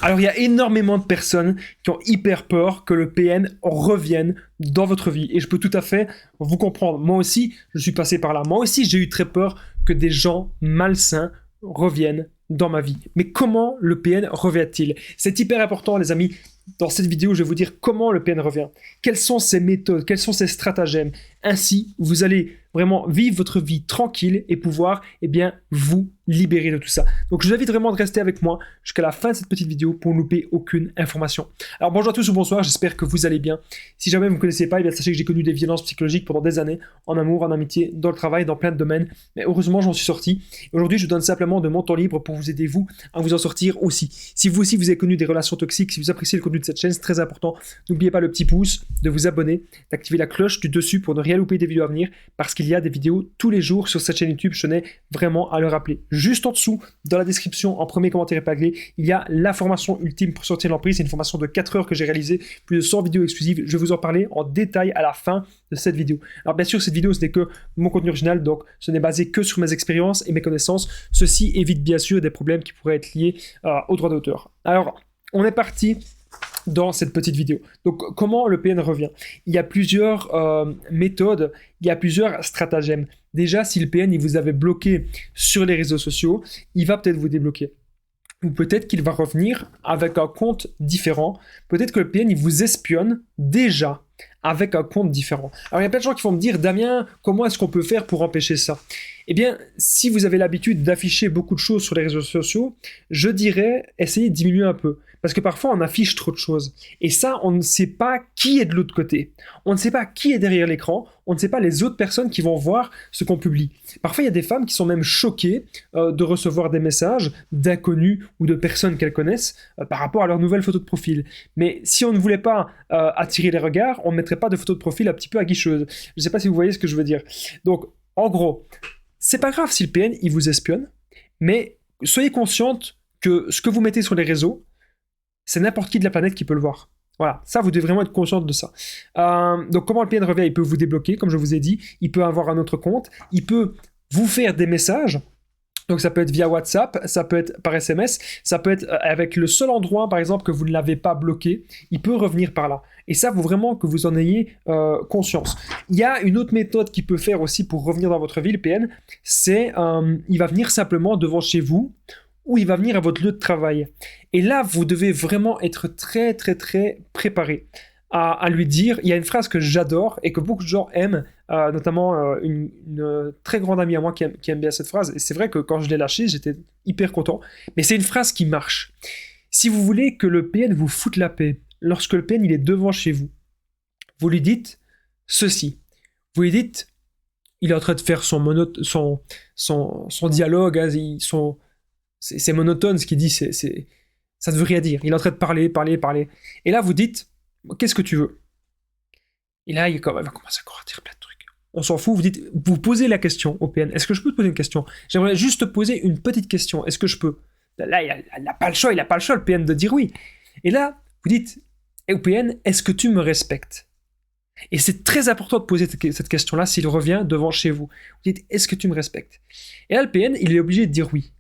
Alors, il y a énormément de personnes qui ont hyper peur que le PN revienne dans votre vie. Et je peux tout à fait vous comprendre. Moi aussi, je suis passé par là. Moi aussi, j'ai eu très peur que des gens malsains reviennent dans ma vie. Mais comment le PN revient-il? C'est hyper important, les amis. Dans cette vidéo, je vais vous dire comment le PN revient. Quelles sont ses méthodes, quels sont ses stratagèmes. Ainsi, vous allez vraiment vivre votre vie tranquille et pouvoir, vous libérer de tout ça. Donc, je vous invite vraiment de rester avec moi jusqu'à la fin de cette petite vidéo pour ne louper aucune information. Alors, bonjour à tous ou bonsoir, j'espère que vous allez bien. Si jamais vous ne me connaissez pas, sachez que j'ai connu des violences psychologiques pendant des années, en amour, en amitié, dans le travail, dans plein de domaines. Mais heureusement, j'en suis sorti. Aujourd'hui, je vous donne simplement de mon temps libre pour vous aider, vous, à vous en sortir aussi. Si vous aussi, vous avez connu des relations toxiques, si vous appréciez le contenu de cette chaîne, c'est très important. N'oubliez pas le petit pouce, de vous abonner, d'activer la cloche du dessus pour ne rien louper des vidéos à venir, parce qu'il y a des vidéos tous les jours sur cette chaîne YouTube, je tenais vraiment à le rappeler. Juste en dessous, dans la description, en premier commentaire épinglé, il y a la formation ultime pour sortir de l'emprise. C'est une formation de 4 heures que j'ai réalisée, plus de 100 vidéos exclusives. Je vais vous en parler en détail à la fin de cette vidéo. Alors bien sûr, cette vidéo, ce n'est que mon contenu original, donc ce n'est basé que sur mes expériences et mes connaissances. Ceci évite bien sûr des problèmes qui pourraient être liés aux droits d'auteur. Alors, on est parti dans cette petite vidéo. Donc, comment le PN revient? Il y a plusieurs méthodes, il y a plusieurs stratagèmes. Déjà, si le PN il vous avait bloqué sur les réseaux sociaux, il va peut-être vous débloquer. Ou peut-être qu'il va revenir avec un compte différent. Peut-être que le PN il vous espionne déjà avec un compte différent. Alors, il y a plein de gens qui vont me dire, Damien, comment est-ce qu'on peut faire pour empêcher ça? Eh bien, si vous avez l'habitude d'afficher beaucoup de choses sur les réseaux sociaux, je dirais, essayez de diminuer un peu. Parce que parfois, on affiche trop de choses. Et ça, on ne sait pas qui est de l'autre côté. On ne sait pas qui est derrière l'écran. On ne sait pas les autres personnes qui vont voir ce qu'on publie. Parfois, il y a des femmes qui sont même choquées de recevoir des messages d'inconnus ou de personnes qu'elles connaissent par rapport à leur nouvelle photo de profil. Mais si on ne voulait pas attirer les regards, on ne mettrait pas de photo de profil un petit peu aguicheuse. Je ne sais pas si vous voyez ce que je veux dire. Donc, en gros, c'est pas grave si le PN, il vous espionne, mais soyez consciente que ce que vous mettez sur les réseaux, c'est n'importe qui de la planète qui peut le voir. Voilà, ça, vous devez vraiment être consciente de ça. Donc, comment le PN revient? Il peut vous débloquer, comme je vous ai dit. Il peut avoir un autre compte. Il peut vous faire des messages. Donc, ça peut être via WhatsApp, ça peut être par SMS, ça peut être avec le seul endroit, par exemple, que vous ne l'avez pas bloqué. Il peut revenir par là. Et ça, faut vraiment que vous en ayez conscience. Il y a une autre méthode qu'il peut faire aussi pour revenir dans votre vie, le PN. C'est, il va venir simplement devant chez vous, ou il va venir à votre lieu de travail. Et là, vous devez vraiment être très, très, très préparé à lui dire. Il y a une phrase que j'adore et que beaucoup de gens aiment, notamment une très grande amie à moi qui aime bien cette phrase. Et c'est vrai que quand je l'ai lâchée, j'étais hyper content. Mais c'est une phrase qui marche. Si vous voulez que le PN vous foute la paix, lorsque le PN il est devant chez vous, vous lui dites ceci. Vous lui dites, il est en train de faire son dialogue, c'est monotone ce qu'il dit, ça ne veut rien dire. Il est en train de parler. Et là, vous dites, qu'est-ce que tu veux? Et là, il va commencer à dire plein de trucs. On s'en fout, vous posez la question au PN. Est-ce que je peux te poser une question? J'aimerais juste te poser une petite question. Est-ce que je peux? Là, il n'a pas le choix, le PN, de dire oui. Et là, vous dites, au PN, est-ce que tu me respectes? Et c'est très important de poser cette question-là s'il revient devant chez vous. Vous dites, est-ce que tu me respectes? Et là, le PN, il est obligé de dire oui.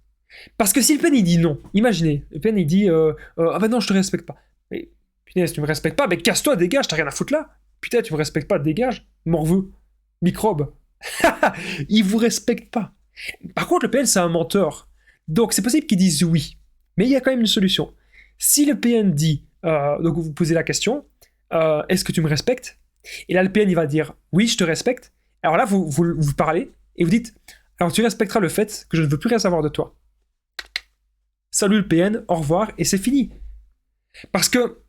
Parce que si le PN il dit non, imaginez, le PN il dit ah ben non, je te respecte pas. Mais putain, si tu me respectes pas, ben casse-toi, dégage, t'as rien à foutre là. Putain, tu me respectes pas, dégage, morveux, microbe. Il vous respecte pas. Par contre, le PN c'est un menteur. Donc c'est possible qu'il dise oui. Mais il y a quand même une solution. Si le PN dit, donc vous posez la question, est-ce que tu me respectes? Et là le PN il va dire oui, je te respecte. Alors là vous parlez et vous dites, alors tu respecteras le fait que je ne veux plus rien savoir de toi. Salut le PN, au revoir, et c'est fini. Parce que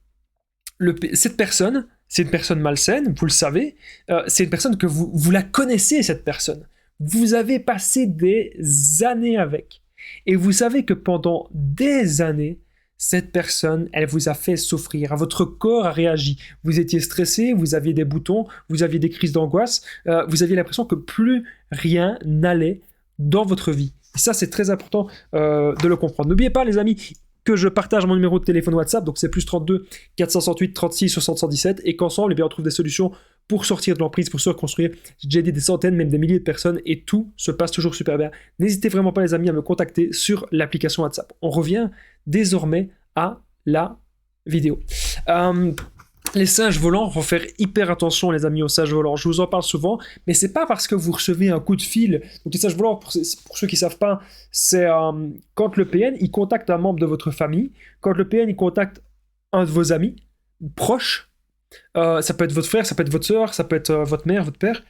cette personne, c'est une personne malsaine, vous le savez, c'est une personne que vous la connaissez, cette personne. Vous avez passé des années avec. Et vous savez que pendant des années, cette personne, elle vous a fait souffrir. Votre corps a réagi. Vous étiez stressé, vous aviez des boutons, vous aviez des crises d'angoisse, vous aviez l'impression que plus rien n'allait dans votre vie. Et ça, c'est très important de le comprendre. N'oubliez pas, les amis, que je partage mon numéro de téléphone WhatsApp, donc c'est plus 32 468 36 60 117, et qu'ensemble, on trouve des solutions pour sortir de l'emprise, pour se reconstruire. J'ai déjà aidé des centaines, même des milliers de personnes, et tout se passe toujours super bien. N'hésitez vraiment pas, les amis, à me contacter sur l'application WhatsApp. On revient désormais à la vidéo. Les singes volants, faut faire hyper attention les amis aux singes volants. Je vous en parle souvent, mais c'est pas parce que vous recevez un coup de fil. Donc les singes volants, pour ceux qui savent pas, c'est quand le PN il contacte un membre de votre famille, quand le PN il contacte un de vos amis proches, ça peut être votre frère, ça peut être votre soeur, ça peut être votre mère, votre père.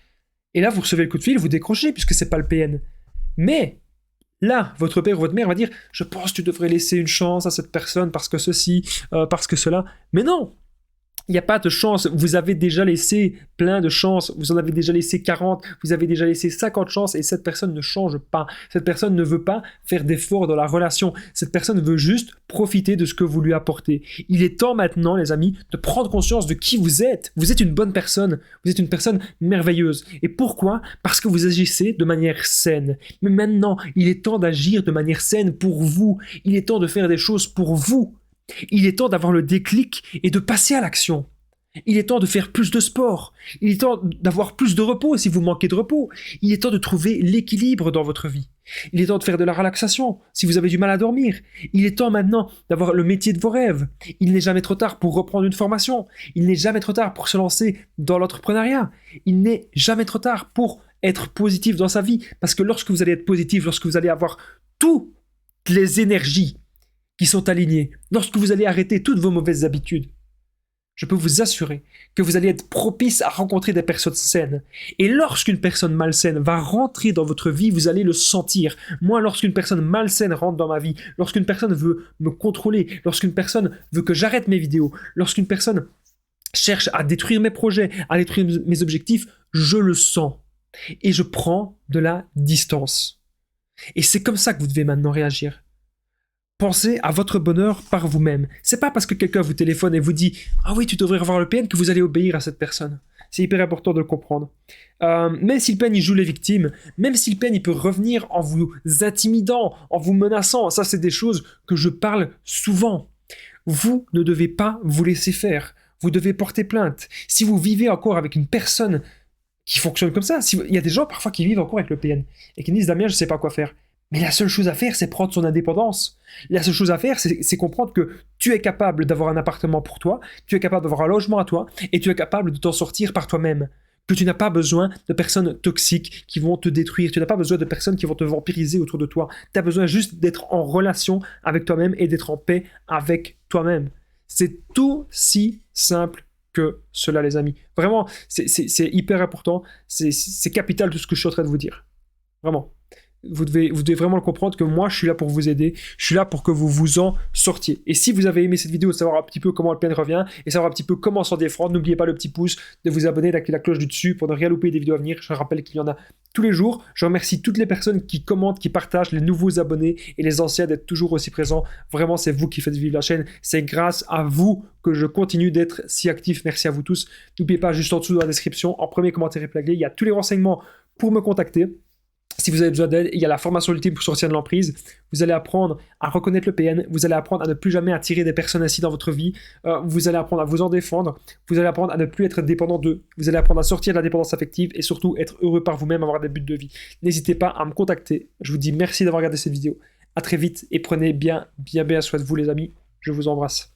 Et là vous recevez le coup de fil, vous décrochez puisque c'est pas le PN. Mais là, votre père ou votre mère va dire « Je pense que tu devrais laisser une chance à cette personne parce que ceci, parce que cela. » Mais non, il n'y a pas de chance. Vous avez déjà laissé plein de chances. Vous en avez déjà laissé 40, vous avez déjà laissé 50 chances et cette personne ne change pas. Cette personne ne veut pas faire d'efforts dans la relation. Cette personne veut juste profiter de ce que vous lui apportez. Il est temps maintenant, les amis, de prendre conscience de qui vous êtes. Vous êtes une bonne personne. Vous êtes une personne merveilleuse. Et pourquoi ? Parce que vous agissez de manière saine. Mais maintenant, il est temps d'agir de manière saine pour vous. Il est temps de faire des choses pour vous. Il est temps d'avoir le déclic et de passer à l'action. Il est temps de faire plus de sport. Il est temps d'avoir plus de repos si vous manquez de repos. Il est temps de trouver l'équilibre dans votre vie. Il est temps de faire de la relaxation si vous avez du mal à dormir. Il est temps maintenant d'avoir le métier de vos rêves. Il n'est jamais trop tard pour reprendre une formation. Il n'est jamais trop tard pour se lancer dans l'entrepreneuriat. Il n'est jamais trop tard pour être positif dans sa vie. Parce que lorsque vous allez être positif, lorsque vous allez avoir toutes les énergies qui sont alignés, lorsque vous allez arrêter toutes vos mauvaises habitudes, je peux vous assurer que vous allez être propice à rencontrer des personnes saines. Et lorsqu'une personne malsaine va rentrer dans votre vie, vous allez le sentir. Moi, lorsqu'une personne malsaine rentre dans ma vie, lorsqu'une personne veut me contrôler, lorsqu'une personne veut que j'arrête mes vidéos, lorsqu'une personne cherche à détruire mes projets, à détruire mes objectifs, je le sens. Et je prends de la distance. Et c'est comme ça que vous devez maintenant réagir. Pensez à votre bonheur par vous-même. C'est pas parce que quelqu'un vous téléphone et vous dit « Ah oui, tu devrais revoir le PN » que vous allez obéir à cette personne. C'est hyper important de le comprendre. Même si le PN il joue les victimes, même si le PN il peut revenir en vous intimidant, en vous menaçant, ça c'est des choses que je parle souvent. Vous ne devez pas vous laisser faire. Vous devez porter plainte. Si vous vivez encore avec une personne qui fonctionne comme ça, il y a des gens parfois qui vivent encore avec le PN et qui disent « Damien, je sais pas quoi faire ». Mais la seule chose à faire, c'est prendre son indépendance. La seule chose à faire, c'est comprendre que tu es capable d'avoir un appartement pour toi, tu es capable d'avoir un logement à toi, et tu es capable de t'en sortir par toi-même. Que tu n'as pas besoin de personnes toxiques qui vont te détruire, tu n'as pas besoin de personnes qui vont te vampiriser autour de toi. Tu as besoin juste d'être en relation avec toi-même et d'être en paix avec toi-même. C'est tout si simple que cela, les amis. Vraiment, c'est hyper important, c'est capital tout ce que je suis en train de vous dire. Vraiment. Vous devez vraiment le comprendre que moi je suis là pour vous aider, je suis là pour que vous vous en sortiez. Et si vous avez aimé cette vidéo, savoir un petit peu comment le PN revient et savoir un petit peu comment s'en défendre, n'oubliez pas le petit pouce, de vous abonner, d'activer la cloche du dessus pour ne rien louper des vidéos à venir. Je rappelle qu'il y en a tous les jours. Je remercie toutes les personnes qui commentent, qui partagent, les nouveaux abonnés et les anciens d'être toujours aussi présents. Vraiment, c'est vous qui faites vivre la chaîne. C'est grâce à vous que je continue d'être si actif. Merci à vous tous. N'oubliez pas, juste en dessous dans la description, en premier commentaire épinglé, il y a tous les renseignements pour me contacter. Si vous avez besoin d'aide, il y a la formation ultime pour sortir de l'emprise. Vous allez apprendre à reconnaître le PN. Vous allez apprendre à ne plus jamais attirer des personnes ainsi dans votre vie. Vous allez apprendre à vous en défendre. Vous allez apprendre à ne plus être dépendant d'eux. Vous allez apprendre à sortir de la dépendance affective et surtout être heureux par vous-même, avoir des buts de vie. N'hésitez pas à me contacter. Je vous dis merci d'avoir regardé cette vidéo. À très vite et prenez bien soin de vous les amis. Je vous embrasse.